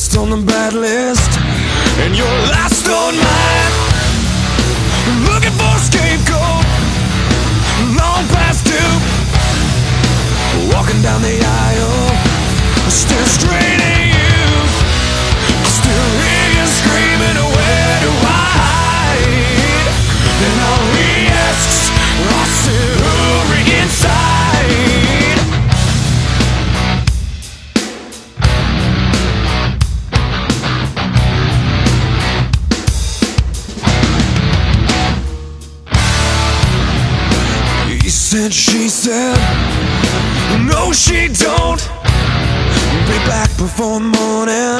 First on the bad list, and you're last on mine. Looking for a scapegoat, long past due. Walking down the aisle, still straight at you. I still hear you screaming, where do I hide? And all he asks, I still hurry inside. He said, she said, no she don't. Be back before morning,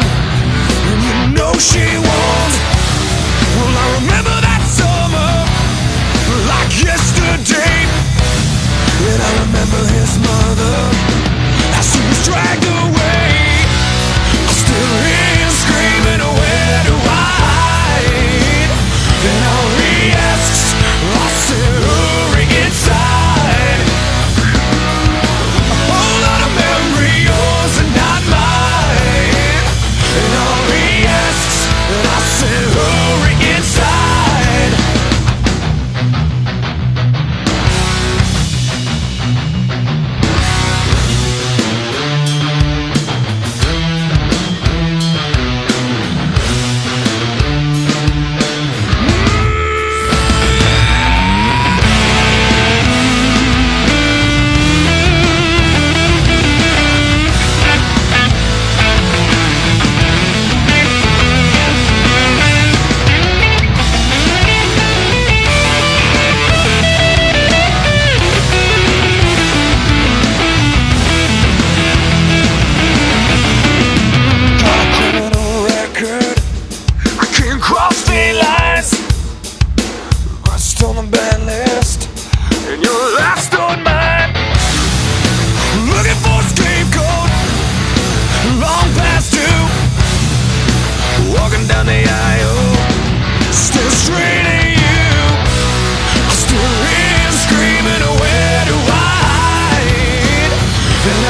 and you know she won't. Well, I remember that summer like yesterday, and I remember his mother as she was dragged away. I still hear him screaming, where do I hide? And all he asks, I still hurry inside. A whole lot of memory, yours and not mine. And all he asks, and I still hurry inside. First on the bad list, and you're last on mine. Looking for a scapegoat, long past due. Walking down the aisle, still straight at you. I still hear him screaming, where do I hide? And